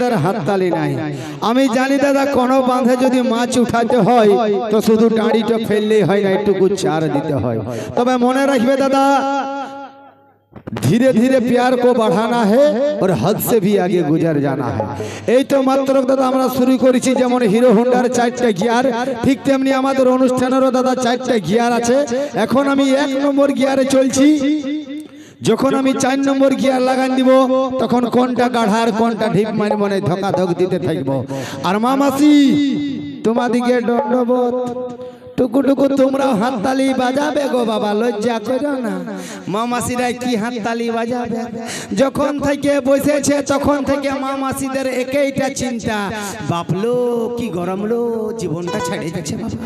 তাদের হাততালি নাই। আমি জানি দাদা কোনো বাঁধে যদি মাছ উঠাতে হয় তো শুধু ডাঁড়িটা ফেললেই হয় না, একটু চার দিতে হয়। তবে মনে রাখবে দাদা, धीरे धीरे प्यार को बढ़ाना है और हद से भी आगे गुजर जाना है। এই তো মাত্র দাদা আমরা শুরু করেছি, যেমন হিরো হোন্ডার 4টা গিয়ার, ঠিক তেমনি আমাদের অনুষ্ঠানেরও দাদা 4টা গিয়ার আছে। এখন আমি 1 নম্বর গিয়ারে চলছি। যখন আমি 4 নম্বর গিয়ার লাগান দিব তখন কোনটা গাঢ়ার কোনটা ঢিপ মানে মনে ধকাধক দিতে থাকবো। আর মামাসি তোমাদিকে দণ্ডবোধ, টুকু টুকু তোমরা হাততালি বাজাবে গো বাবা, লজ্জা করো না। মামাসিরা কি হাততালি বাজাবে? যখন থেকে বসেছে তখন থেকে মামাসিদের একইটা চিন্তা, বাপলো কি গরম লো, জীবনটা ছেড়ে যাচ্ছে বাবা।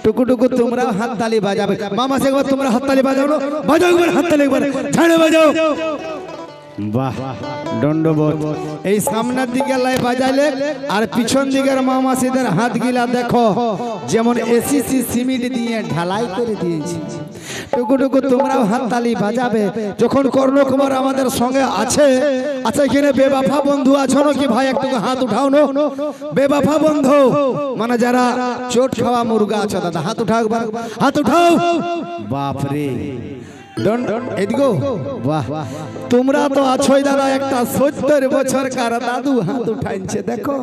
টুকু টুকু তোমরা হাততালি বাজাবে। মামাসি একবার তোমরা হাততালি বাজাও, বাজাও একবার হাততালি, একবার ছেড়ে বাজাও। বাহ, দণ্ডবোধ। এই সামনের দিকে লাই বাজাইলে আর পিছন দিকের মামাসিদের হাত গিলা দেখো যেমন এসিসি সিমেন্ট দিয়ে ঢালাই করে দিয়েছি। টুকু টুকু তোমরাও হাততালি বাজাবে। যখন কর্ণকুমার আমাদের সঙ্গে আছে, আচ্ছা এখানে বেবাফা বন্ধু আছো নাকি ভাই? একটু হাত উঠাও না। বেবাফা বন্ধু মানে যারা চোট খাওয়া মুরগা আছে দাদা, হাত উঠাও একবার, হাত উঠাও। বাপ রে, এদিগো বাহ, তোমরা তো আছোই দাদা। একটা 70 বছরকার দাদু হাত উঠাইছে, দেখো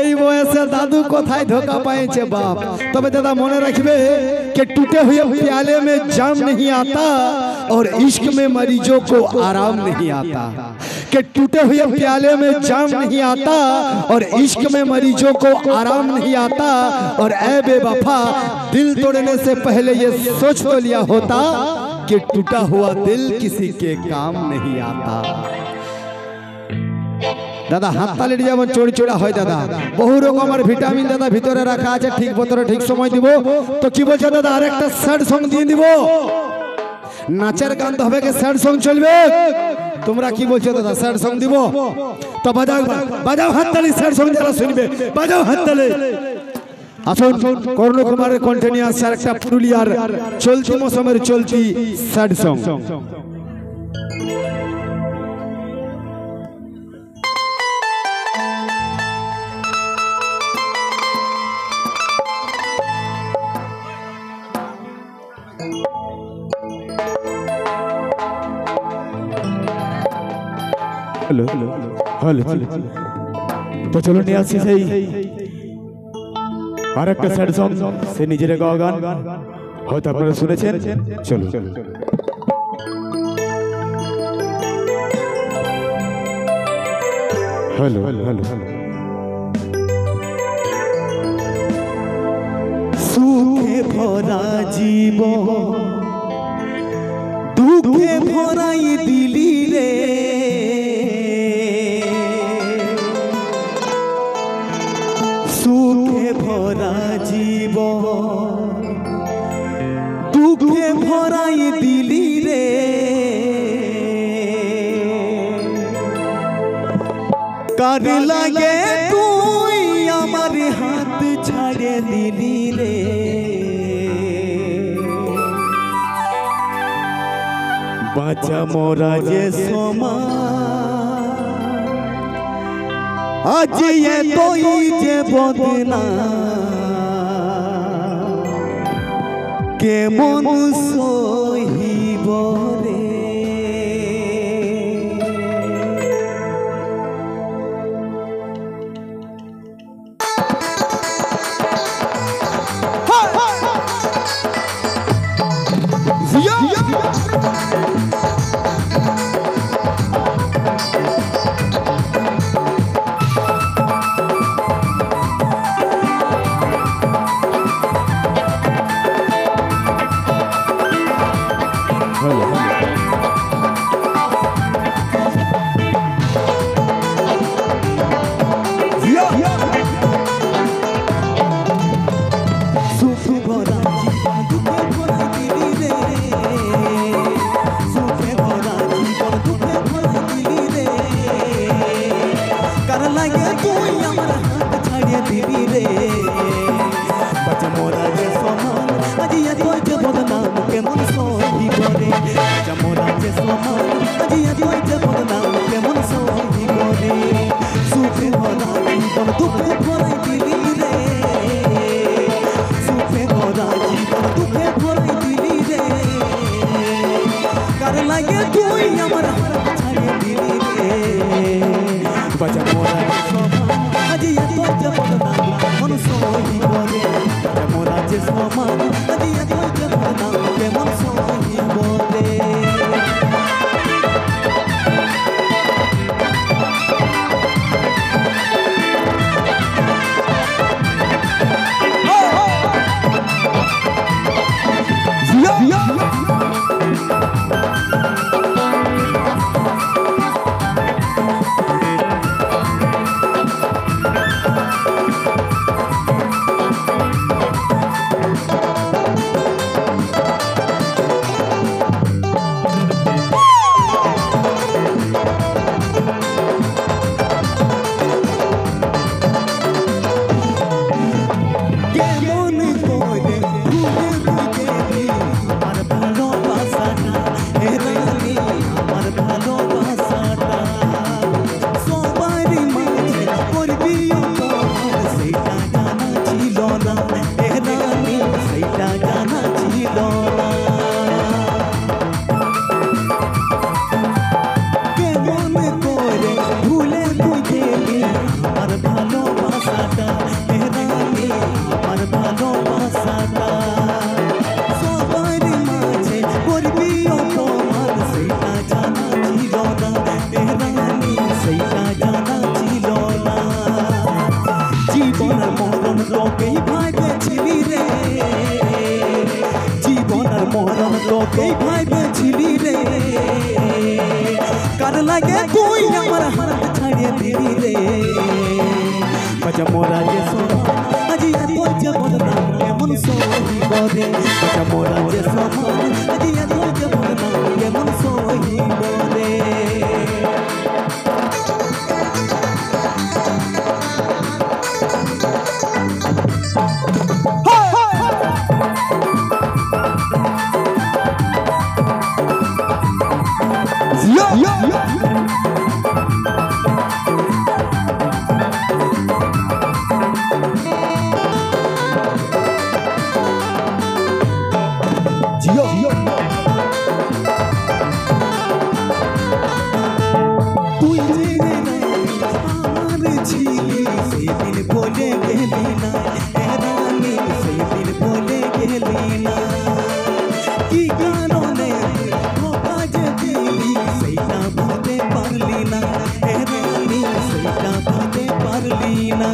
এই বয়সে দাদু কোথায় ধোকা পাইছে বাপ। তবে দাদা মনে রাখবে कि टूटे हुए प्याले में जाम नहीं आता और इश्क में मरीजों को आराम नहीं आता, कि टूटे हुए प्याले में जाम नहीं आता और इश्क में मरीजों को आराम नहीं आता। और ऐ बेवफा, दिल तोड़ने से पहले ये सोच तो लिया होता कि टूटा हुआ दिल किसी के काम नहीं आता। দাদা হাততালির যেমন চড়চড়া হয় দাদা, বহু রকমের ভিটামিন দাদা ভিতরে রাখা আছে, ঠিক বোতলে ঠিক সময় দিব। তো কি বলছো দাদা, আরেকটা স্যাড সং দিয়ে দিব? নাচের গান তো হবে, কি স্যাড সং চলবে? তোমরা কি বলছো দাদা, স্যাড সং দিব? তো বাজাও, বাজাও হাততালি, স্যাড সং যারা শুনবে বাজাও হাততালি। আসুন কর্ণকুমারের কন্টিনিউয়াস একটা পুরুলিয়ার চলতি মৌসুমের চলতি sad song. Hello hello hello, तो चलो निये आसছি সেই আরেকটা স্যাড সং, সে নিজের গাওয়া গান, হয়তো আপনারা শুনেছেন। চলো हेलो हेलो हेलो। সুখে ভরা জীবন দুঃখে ভরাই দিলি রে, সুখে ভরা জীবন দুঃখে ভরাই দিলি রে, কার লাগে তুই আমার হাত ছাড়ে দিলি রে, বাঁচা মোরা যে সমান আজ এতই যে বদনা, কেমন সহিব রে। কেমন সহি করে মোরা যে সমান আজিয়া কইতে বদনাম কেমন সহি করে। বাজা মোরা যে সমান আজি এত যে বদনাম কেমন সহিব রে বাজা মোরা যে সমান আজি এত যে বদনাম কেমন সহিব রে তোকেই ভাইবেছিলি রে কার লাগে তুই আমার হাত ছাড়িয়ে দিলি রে বাজা মোরা যে সমান আজি এত যে বদনাম কেমন সহিব রে বাজা মোরা যে সমান আজি এত যে বদনাম কেমন সহিব রে তুই যে আমার ছিলি সেদিন বলে গেলি না রানী সেদিন বলে গেলি না কি কারণে ধোকা যে দিলি সেইটা বুঝতে পারলি না রানী সেইটা বুঝতে পারলি না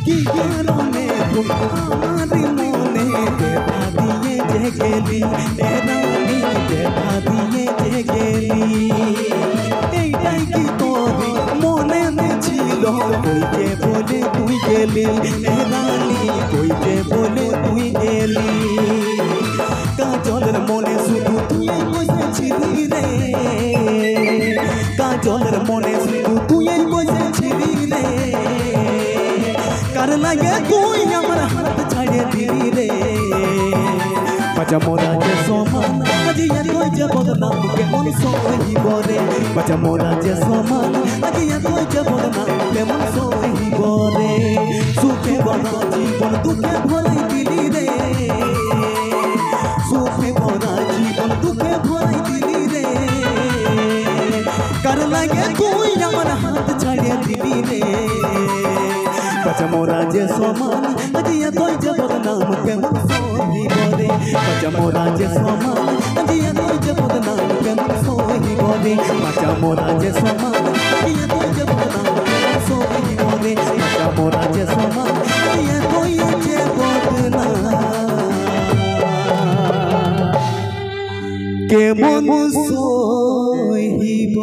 কি কারণে আমার মনে দেখা দিয়ে যে গেলি রানী দেখা দিয়ে যে গেলি এইটাই কি তোর মনে ছিল তুই যে বলে তুই গেলি রানী তুই যে বলে তুই গেলি কাজলের মনে শুধু তুই বসেছিলি রে কাজলের মনে শুধু তুই বসেছিলি রে কার লাগে তুই আমার হাত ছাড়িয়ে দিলি রে বাজা মোরা যে সমান আজি এত যে বদনাম কেমন সহিব রে বাজা মোরা যে সমান আজি এত যে বদনাম কেমন সহিব রে সুখে ভরা জীবন দুঃখে ভরাই দিলি রে সুখে ভরা জীবন দুঃখে ভরাই দিলি রে কার লাগে তুই আমার হাত ছাড়িয়ে দিলি রে বাজা মোরা যে সমান আজি এত যে বদনাম কেমন সহিব রে বাজা মোরা যে সমান আজি এত যে বদনাম কেমন সহিব রে বাজা মোরা যে সমান আজি এত যে বদনাম কেমন সহিব রে বাজা মোরা যে সমান আজি এত যে বদনাম কেমন সহিব